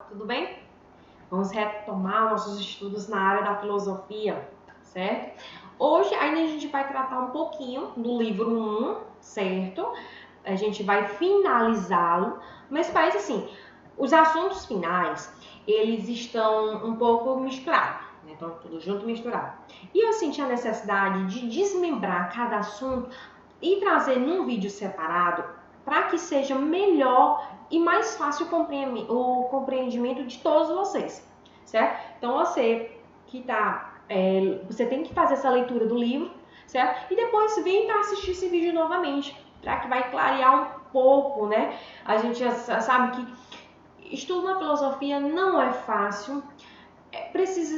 tudo bem? Vamos retomar nossos estudos na área da filosofia, certo? Hoje ainda a gente vai tratar um pouquinho do livro 1, certo? A gente vai finalizá-lo, mas parece assim, os assuntos finais, eles estão um pouco misturados, né? Estão tudo junto misturado. E eu senti a necessidade de desmembrar cada assunto e trazer num vídeo separado para que seja melhor e mais fácil o compreendimento de todos vocês, certo? Então você que você tem que fazer essa leitura do livro, certo? E depois vem para assistir esse vídeo novamente, para que vai clarear um pouco, né? A gente já sabe que estudo na filosofia não é fácil,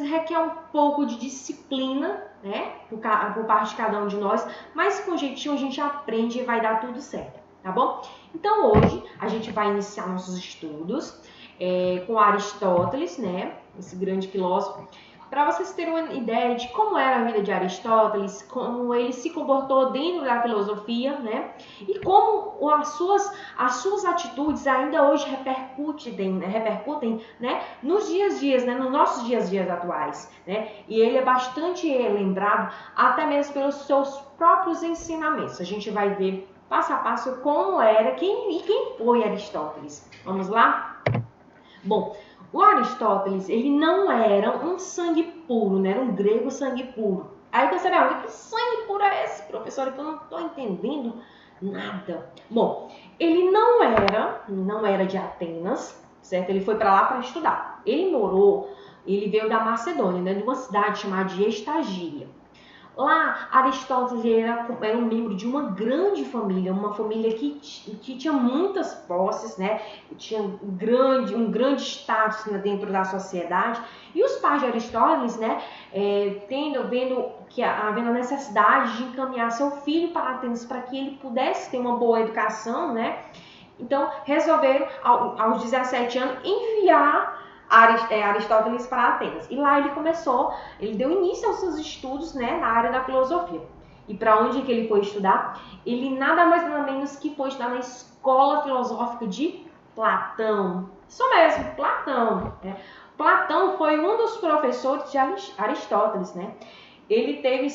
requer um pouco de disciplina, né? Por parte de cada um de nós, mas com jeitinho a gente aprende e vai dar tudo certo, tá bom? Então hoje a gente vai iniciar nossos estudos com Aristóteles, né? Esse grande filósofo. Para vocês terem uma ideia de como era a vida de Aristóteles, como ele se comportou dentro da filosofia, né? E como as suas atitudes ainda hoje repercutem, né? Nos dias, né? Nos nossos dias atuais, né? E ele é bastante lembrado até mesmo pelos seus próprios ensinamentos. A gente vai ver passo a passo como era, quem foi Aristóteles. Vamos lá? Bom, o Aristóteles, ele não era um sangue puro, né? Era um grego sangue puro. Aí você pergunta, que sangue puro é esse, professor? Que eu não estou entendendo nada. Bom, ele não era de Atenas, certo? Ele foi para lá para estudar. Ele veio da Macedônia, né? De uma cidade chamada de Estagíria. Lá, Aristóteles era um membro de uma grande família, uma família que tinha muitas posses, né? Tinha um grande status, né, dentro da sociedade. E os pais de Aristóteles, né, havendo a necessidade de encaminhar seu filho para Atenas para que ele pudesse ter uma boa educação, né? Então, resolveram, aos 17 anos, enviar Aristóteles para Atenas. E lá ele deu início aos seus estudos, né, na área da filosofia. E para onde que ele foi estudar? Ele nada mais nada menos que foi estudar na escola filosófica de Platão. Isso mesmo, Platão. Né? Platão foi um dos professores de Aristóteles, né? Ele teve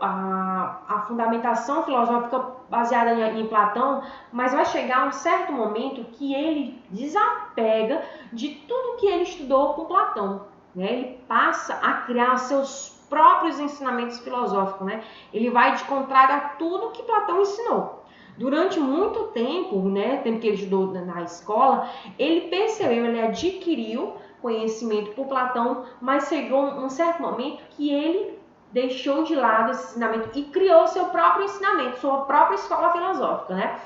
a fundamentação filosófica baseada em Platão, mas vai chegar um certo momento que ele desapega de tudo que ele estudou com Platão. Né? Ele passa a criar seus próprios ensinamentos filosóficos. Né? Ele vai de contrário a tudo que Platão ensinou. Durante muito tempo, né, tempo que ele estudou na escola, ele adquiriu conhecimento por Platão, mas chegou um certo momento que ele deixou de lado esse ensinamento e criou seu próprio ensinamento, sua própria escola filosófica, né?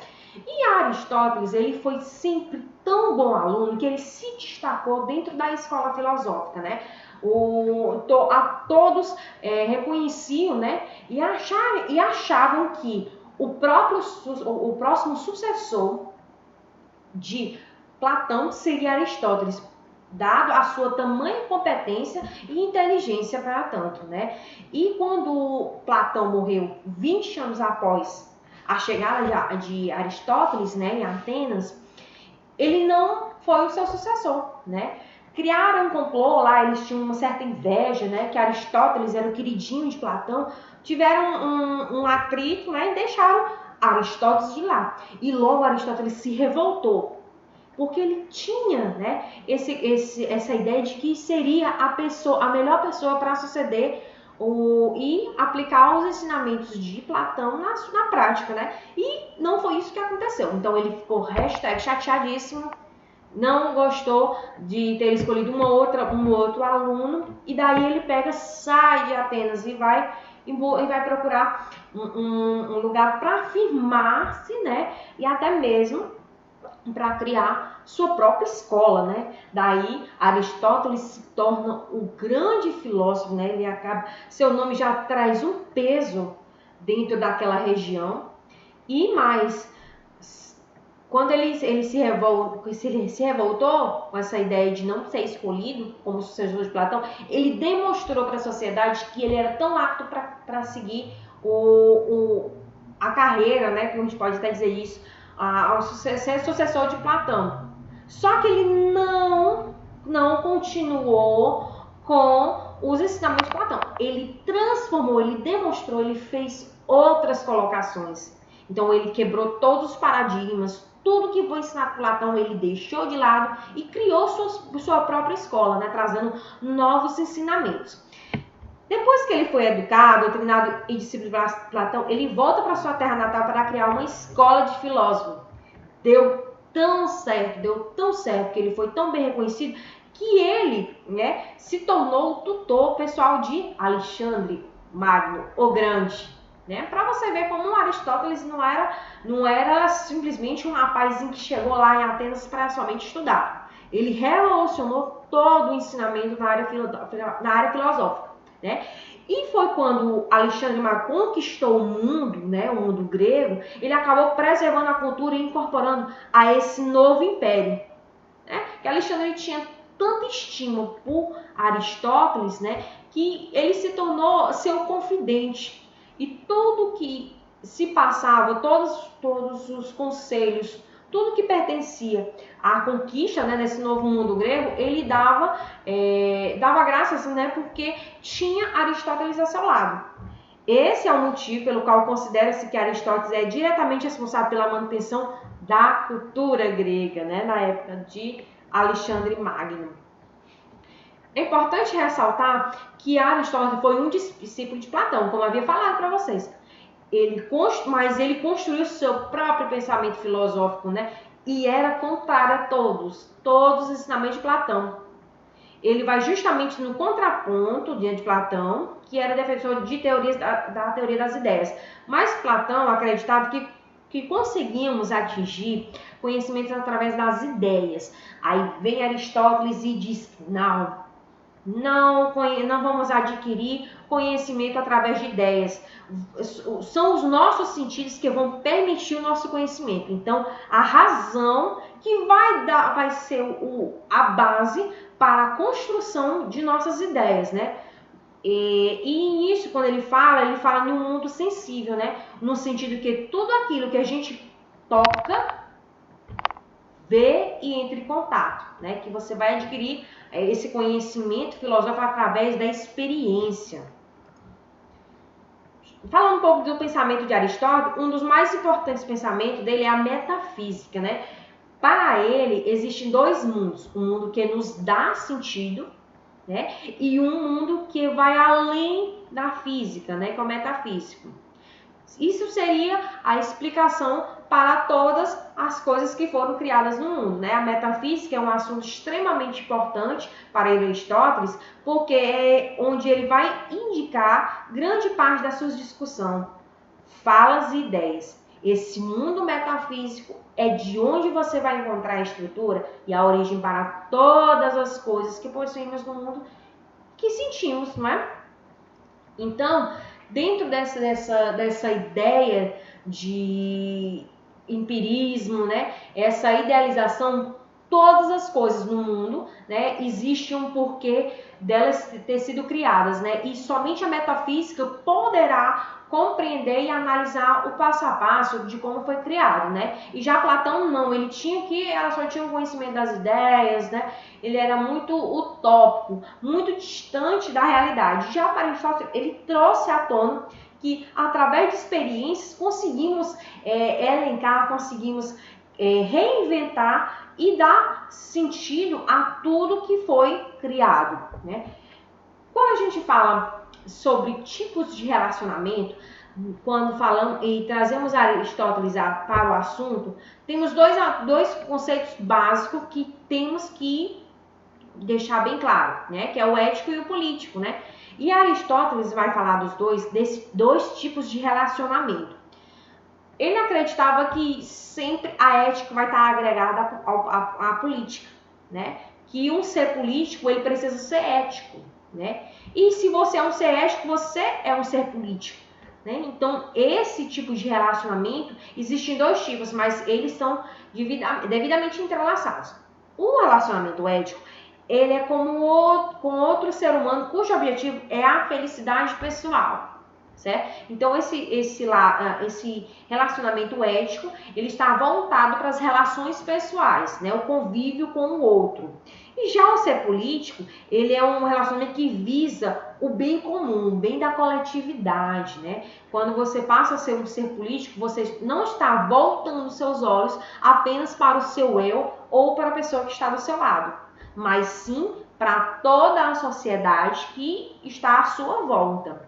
E Aristóteles, ele foi sempre tão bom aluno que ele se destacou dentro da escola filosófica, né? Todos reconheciam, né? E achavam que o próximo sucessor de Platão seria Aristóteles, dado a sua tamanha competência e inteligência para tanto, né? E quando Platão morreu 20 anos após a chegada de Aristóteles, né, em Atenas, ele não foi o seu sucessor, né? Criaram um complô lá, eles tinham uma certa inveja, né, que Aristóteles era o queridinho de Platão, tiveram um atrito, né, e deixaram Aristóteles de lá. E logo Aristóteles se revoltou, porque ele tinha, né, essa ideia de que seria a melhor pessoa para suceder e aplicar os ensinamentos de Platão na prática, né? E não foi isso que aconteceu. Então ele ficou chateadíssimo, não gostou de ter escolhido um outro aluno, e daí ele sai de Atenas e vai procurar um lugar para firmar-se, né? E até mesmo para criar sua própria escola, né? Daí Aristóteles se torna o grande filósofo, né? Seu nome já traz um peso dentro daquela região. E mais, quando ele se revoltou com essa ideia de não ser escolhido como sucessor de Platão, ele demonstrou para a sociedade que ele era tão apto para seguir a carreira, né? Que a gente pode até dizer isso, ao ser sucessor de Platão. Só que ele não não continuou com os ensinamentos de Platão. Ele transformou, ele demonstrou, ele fez outras colocações. Então ele quebrou todos os paradigmas, tudo que foi ensinado por Platão ele deixou de lado e criou sua própria escola, né, trazendo novos ensinamentos. Depois que ele foi educado, doutrinado e disciplinado por Platão, ele volta para sua terra natal para criar uma escola de filósofos. Deu tão certo, que ele foi tão bem reconhecido, que ele, né, se tornou o tutor pessoal de Alexandre Magno, o Grande. Né? Para você ver como Aristóteles não era simplesmente um rapazinho que chegou lá em Atenas para somente estudar. Ele revolucionou todo o ensinamento na área filosófica. Né? E foi quando Alexandre Magno conquistou o mundo, né, o mundo grego, ele acabou preservando a cultura e incorporando a esse novo império. Né? Que Alexandre tinha tanta estima por Aristóteles, né, que ele se tornou seu confidente. E tudo que se passava, todos os conselhos, tudo que pertencia à conquista, né, desse novo mundo grego, ele dava graças, né, porque tinha Aristóteles a seu lado. Esse é o motivo pelo qual considera-se que Aristóteles é diretamente responsável pela manutenção da cultura grega, né, na época de Alexandre Magno. É importante ressaltar que Aristóteles foi um discípulo de Platão, como eu havia falado para vocês. Mas ele construiu seu próprio pensamento filosófico, né? E era contrário a todos os ensinamentos de Platão. Ele vai justamente no contraponto diante de Platão, que era defensor de teorias da teoria das ideias. Mas Platão acreditava que conseguimos atingir conhecimentos através das ideias. Aí vem Aristóteles e diz: não vamos adquirir conhecimento através de ideias. São os nossos sentidos que vão permitir o nosso conhecimento. Então, a razão que vai ser a base para a construção de nossas ideias, né? E nisso, quando ele fala em um mundo sensível, né? No sentido que tudo aquilo que a gente toca, vê e entra em contato, né? Que você vai adquirir esse conhecimento filosófico através da experiência. Falando um pouco do pensamento de Aristóteles, um dos mais importantes pensamentos dele é a metafísica, né? Para ele, existem dois mundos. Um mundo que nos dá sentido, né? E um mundo que vai além da física, né? Que é o metafísico. Isso seria a explicação para todas as coisas que foram criadas no mundo, né? A metafísica é um assunto extremamente importante para Aristóteles, porque é onde ele vai indicar grande parte da sua discussão, falas e ideias. Esse mundo metafísico é de onde você vai encontrar a estrutura e a origem para todas as coisas que possuímos no mundo que sentimos, não é? Então, dentro dessa ideia de empirismo, né, essa idealização, todas as coisas no mundo, né, existe um porquê delas ter sido criadas, né, e somente a metafísica poderá compreender e analisar o passo a passo de como foi criado, né? E já Platão não, ela só tinha um conhecimento das ideias, né? Ele era muito utópico, muito distante da realidade. Já para Aristóteles, ele trouxe à tona que através de experiências conseguimos elencar, conseguimos reinventar e dar sentido a tudo que foi criado, né? Quando a gente fala sobre tipos de relacionamento, quando falamos e trazemos Aristóteles para o assunto, temos dois conceitos básicos que temos que deixar bem claro, né? Que é o ético e o político, né? E Aristóteles vai falar desses dois tipos de relacionamento. Ele acreditava que sempre a ética vai estar agregada à política, né? Que um ser político, ele precisa ser ético, né? E se você é um ser ético, você é um ser político, né? Então, esse tipo de relacionamento, existem dois tipos, mas eles são devidamente entrelaçados. O relacionamento ético, ele é com outro ser humano cujo objetivo é a felicidade pessoal, certo? Então, esse relacionamento ético, ele está voltado para as relações pessoais, né? O convívio com o outro. E já o ser político, ele é um relacionamento que visa o bem comum, o bem da coletividade, né? Quando você passa a ser um ser político, você não está voltando seus olhos apenas para o seu eu ou para a pessoa que está do seu lado, mas sim para toda a sociedade que está à sua volta.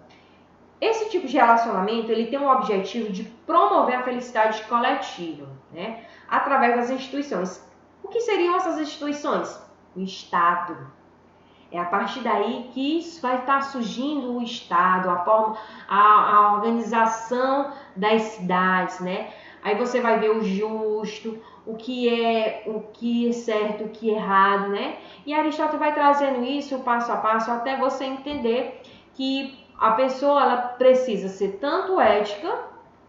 Esse tipo de relacionamento, ele tem o objetivo de promover a felicidade coletiva, né? Através das instituições. O que seriam essas instituições? O Estado. É a partir daí que vai estar surgindo o Estado, a organização das cidades, né? Aí você vai ver o justo, o que é certo, o que é errado, né? E Aristóteles vai trazendo isso passo a passo até você entender que a pessoa ela precisa ser tanto ética,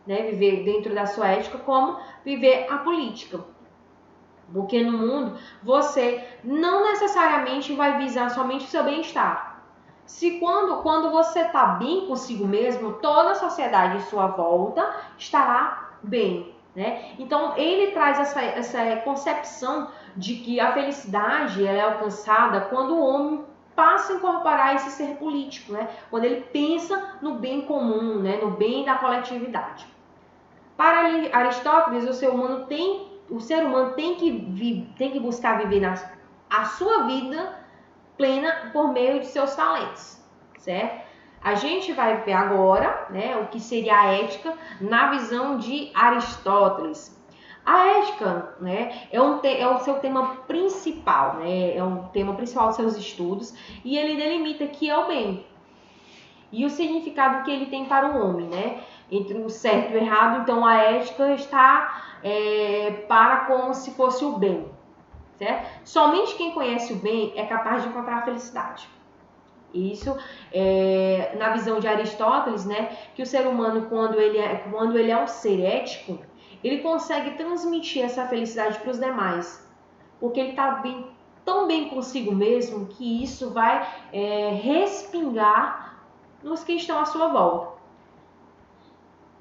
né, viver dentro da sua ética, como viver a política. Porque no mundo você não necessariamente vai visar somente o seu bem-estar. Se quando você está bem consigo mesmo, toda a sociedade em sua volta estará bem, né? Então ele traz essa concepção de que a felicidade ela é alcançada quando o homem passa a incorporar esse ser político, né? Quando ele pensa no bem comum, né? No bem da coletividade. Para Aristóteles, o ser humano tem que buscar viver a sua vida plena por meio de seus talentos, certo? A gente vai ver agora, né, o que seria a ética na visão de Aristóteles. A ética, né, é o seu tema principal, né, é um tema principal dos seus estudos e ele delimita que é o bem e o significado que ele tem para o homem, né? Entre o certo e o errado, então a ética está para como se fosse o bem, certo? Somente quem conhece o bem é capaz de encontrar a felicidade. Isso na visão de Aristóteles, né? Que o ser humano, quando ele é um ser ético, ele consegue transmitir essa felicidade para os demais, porque ele está tão bem consigo mesmo que isso vai respingar nos que estão à sua volta.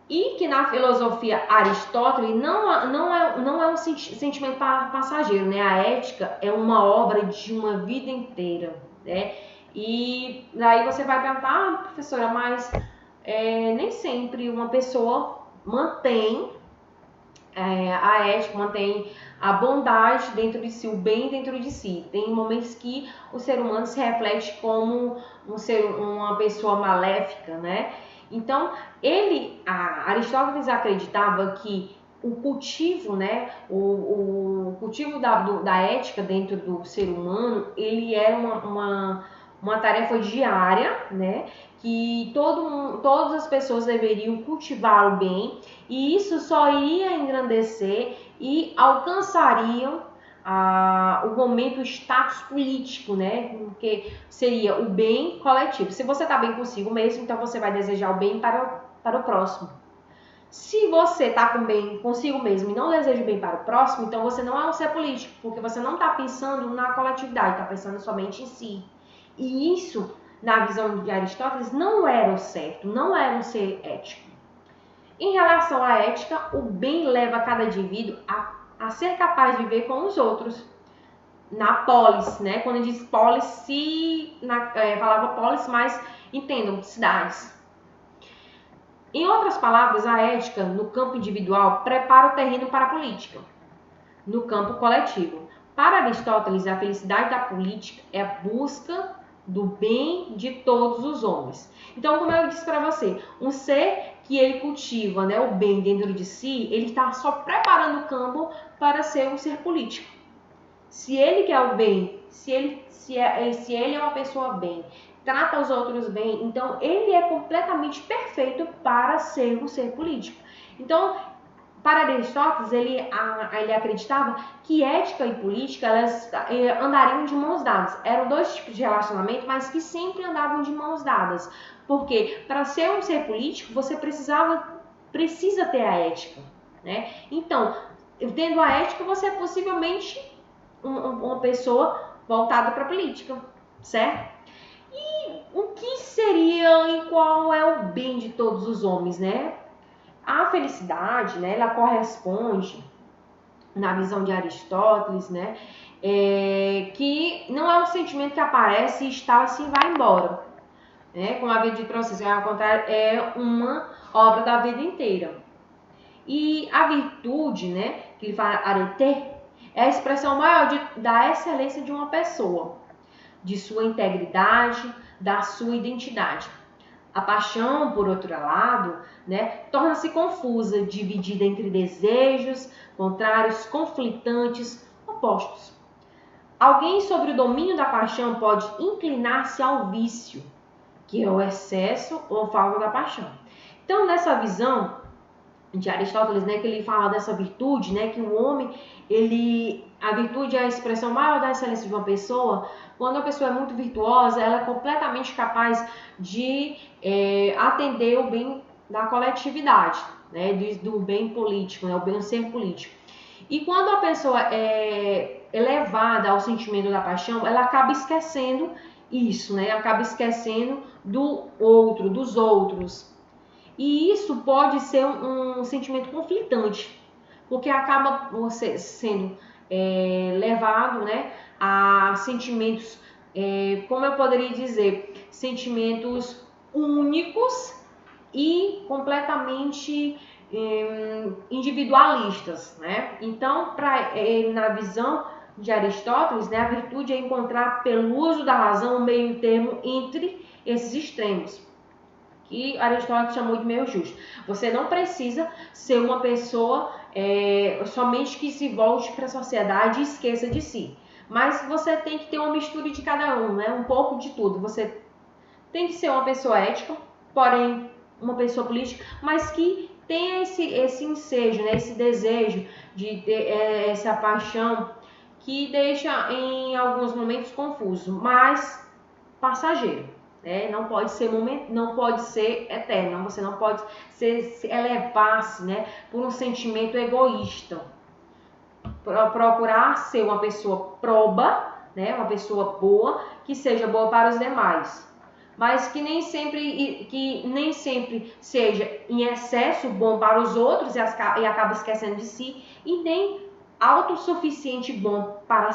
E que na filosofia Aristóteles não é um sentimento passageiro, né? A ética é uma obra de uma vida inteira, né? E daí você vai perguntar, professora, mas nem sempre uma pessoa mantém a ética, mantém a bondade dentro de si, o bem dentro de si. Tem momentos que o ser humano se reflete como uma pessoa maléfica, né? Então, Aristóteles acreditava que o cultivo, né, o cultivo da ética dentro do ser humano, ele era uma tarefa diária, né, que todas as pessoas deveriam cultivar o bem, e isso só iria engrandecer e alcançariam o momento, o status político, né? Porque seria o bem coletivo. Se você está bem consigo mesmo, então você vai desejar o bem para o próximo. Se você está com bem consigo mesmo e não deseja o bem para o próximo, então você não é um ser político, porque você não está pensando na coletividade, está pensando somente em si. E isso, na visão de Aristóteles, não era o certo, não era um ser ético. Em relação à ética, o bem leva cada indivíduo a ser capaz de viver com os outros. Na polis, né? Quando diz polis, palavra polis, mas entendam, cidades. Em outras palavras, a ética no campo individual prepara o terreno para a política, no campo coletivo. Para Aristóteles, a felicidade da política é a busca do bem de todos os homens. Então, como eu disse para você, um ser que ele cultiva, né, o bem dentro de si, ele está só preparando o campo para ser um ser político. Se ele quer o bem, se ele é uma pessoa bem, trata os outros bem, então ele é completamente perfeito para ser um ser político. Então, para Aristóteles, ele acreditava que ética e política elas andariam de mãos dadas. Eram dois tipos de relacionamento, mas que sempre andavam de mãos dadas. Porque para ser um ser político, você precisa ter a ética, né? Então, tendo a ética, você é possivelmente uma pessoa voltada para a política, certo? E o que seria e qual é o bem de todos os homens, né? A felicidade, né, ela corresponde, na visão de Aristóteles, né, que não é um sentimento que aparece e está assim e vai embora. Como havia dito para vocês, ao contrário, é uma obra da vida inteira. E a virtude, que ele fala arete, é a expressão maior da excelência de uma pessoa, de sua integridade, da sua identidade. A paixão, por outro lado, torna-se confusa, dividida entre desejos contrários, conflitantes, opostos. Alguém sobre o domínio da paixão pode inclinar-se ao vício, que é o excesso ou falta da paixão. Então, nessa visão de Aristóteles, que ele fala dessa virtude, que o homem, a virtude é a expressão maior da excelência de uma pessoa. Quando a pessoa é muito virtuosa, ela é completamente capaz de atender o bem da coletividade, do bem político, o bem ser político. E quando a pessoa é elevada ao sentimento da paixão, ela acaba esquecendo isso, acaba esquecendo do outro, dos outros. E isso pode ser um sentimento conflitante, porque acaba você sendo levado a sentimentos, como eu poderia dizer, sentimentos únicos e completamente individualistas. Então, na visão de Aristóteles, a virtude é encontrar pelo uso da razão um meio termo entre esses extremos, que Aristóteles chamou de meio justo. Você não precisa ser uma pessoa somente que se volte para a sociedade e esqueça de si. Mas você tem que ter uma mistura de cada um, um pouco de tudo. Você tem que ser uma pessoa ética, porém uma pessoa política, mas que tenha esse ensejo, esse desejo de ter essa paixão que deixa em alguns momentos confuso, mas passageiro. Não pode ser eterno, você não pode se elevar-se por um sentimento egoísta. Procurar ser uma pessoa proba, uma pessoa boa, que seja boa para os demais, mas que nem sempre seja em excesso bom para os outros e acaba esquecendo de si, e nem autossuficiente bom para a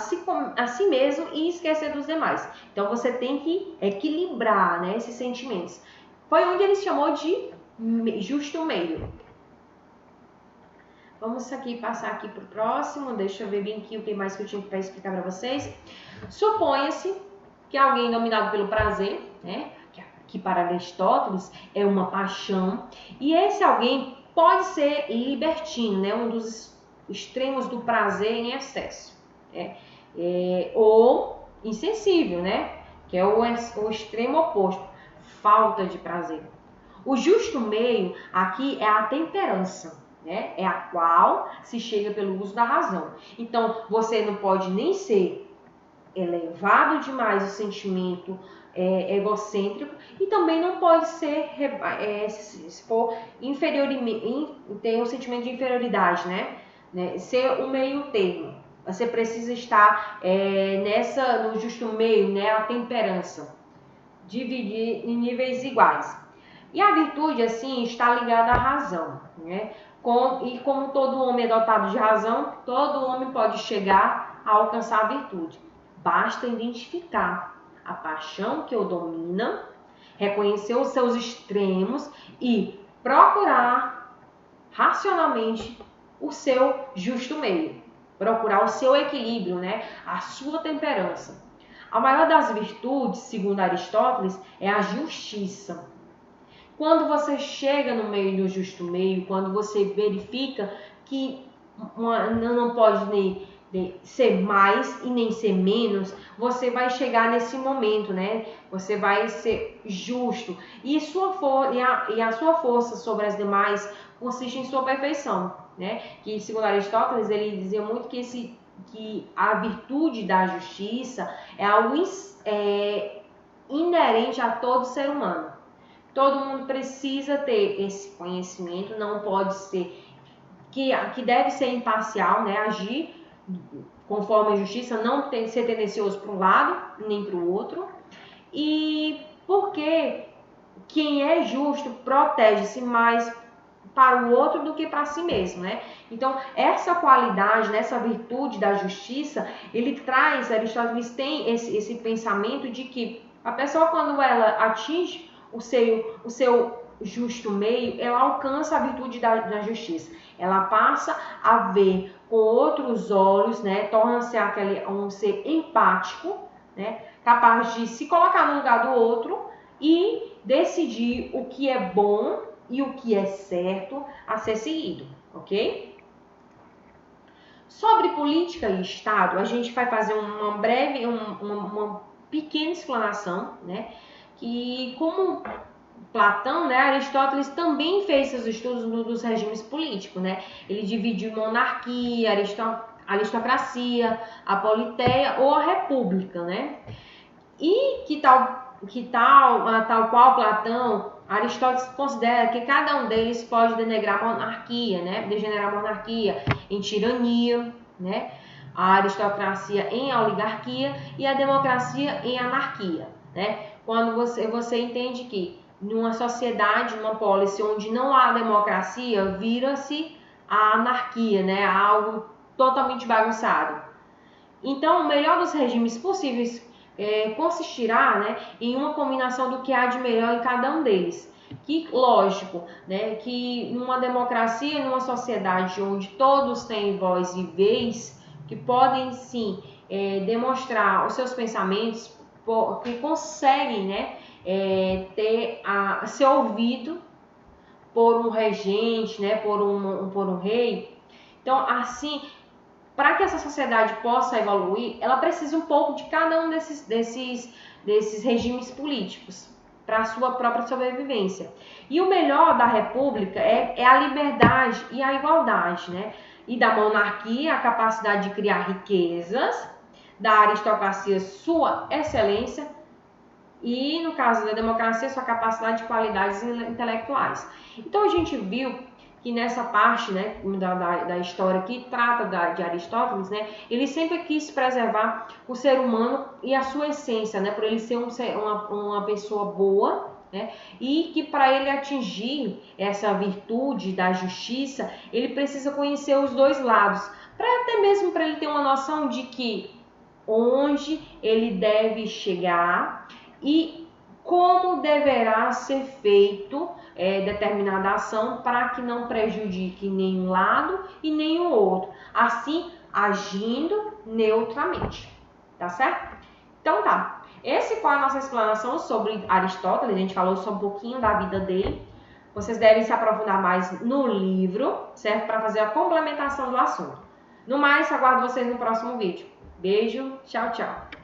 si mesmo e esquecer dos demais. Então você tem que equilibrar esses sentimentos. Foi onde ele chamou de justo meio. Vamos passar aqui para o próximo. Deixa eu ver bem aqui o que mais que eu tinha para explicar para vocês. Suponha-se que alguém dominado pelo prazer, que para Aristóteles é uma paixão, e esse alguém pode ser libertino, um dos extremos do prazer em excesso, ou insensível, que é o extremo oposto, falta de prazer. O justo meio aqui é a temperança, é a qual se chega pelo uso da razão. Então, você não pode nem ser elevado demais o sentimento egocêntrico, e também não pode ser se for ter um sentimento de inferioridade, ser um meio termo. Você precisa estar no justo meio, a temperança, dividir em níveis iguais. E a virtude, assim, está ligada à razão, e como todo homem é dotado de razão, todo homem pode chegar a alcançar a virtude. Basta identificar a paixão que o domina, reconhecer os seus extremos e procurar racionalmente o seu justo meio. Procurar o seu equilíbrio, a sua temperança. A maior das virtudes, segundo Aristóteles, é a justiça. Quando você chega no meio do justo meio, quando você verifica que não pode nem ser mais e nem ser menos, você vai chegar nesse momento, Você vai ser justo. E a sua força sobre as demais consiste em sua perfeição, Que, segundo Aristóteles, ele dizia muito que a virtude da justiça é algo inerente a todo ser humano. Todo mundo precisa ter esse conhecimento, não pode ser que deve ser imparcial, agir conforme a justiça, não ser tendencioso para um lado nem para o outro. E porque quem é justo protege-se mais para o outro do que para si mesmo, né? Então, essa qualidade, né, essa virtude da justiça, Aristóteles tem esse pensamento de que a pessoa, quando ela atinge o seu justo meio, ela alcança a virtude da justiça. Ela passa a ver com outros olhos, né? Torna-se um ser empático, né? Capaz de se colocar no lugar do outro e decidir o que é bom e o que é certo a ser seguido, ok? Sobre política e Estado, a gente vai fazer uma pequena explanação, né? Que como Platão, né, Aristóteles também fez seus estudos dos regimes políticos, né? Ele dividiu monarquia, aristocracia, a politeia ou a república, né? E tal qual Platão, Aristóteles considera que cada um deles pode degenerar a monarquia em tirania, né? A aristocracia em oligarquia e a democracia em anarquia, né? Quando você entende que numa sociedade, numa polis onde não há democracia, vira-se a anarquia, né? Algo totalmente bagunçado. Então, o melhor dos regimes possíveis consistirá, né, em uma combinação do que há de melhor em cada um deles. Que, lógico, né, que numa democracia, numa sociedade onde todos têm voz e vez, que podem sim demonstrar os seus pensamentos, que conseguem, né, ser ouvido por um regente, né, por um rei. Então, assim, para que essa sociedade possa evoluir, ela precisa um pouco de cada um desses regimes políticos para a sua própria sobrevivência. E o melhor da república é a liberdade e a igualdade, né? E da monarquia, a capacidade de criar riquezas, da aristocracia, sua excelência, e no caso da democracia, sua capacidade de qualidades intelectuais. Então a gente viu que nessa parte, né, da história que trata de Aristóteles, né, ele sempre quis preservar o ser humano e a sua essência, né, por ele ser uma pessoa boa, né, e que para ele atingir essa virtude da justiça, ele precisa conhecer os dois lados, até mesmo para ele ter uma noção de que onde ele deve chegar e como deverá ser feito determinada ação para que não prejudique nenhum lado e nenhum outro, assim agindo neutramente, tá certo? Então tá, esse foi a nossa explanação sobre Aristóteles, a gente falou só um pouquinho da vida dele, vocês devem se aprofundar mais no livro, certo? Para fazer a complementação do assunto. No mais, aguardo vocês no próximo vídeo. Beijo, tchau, tchau!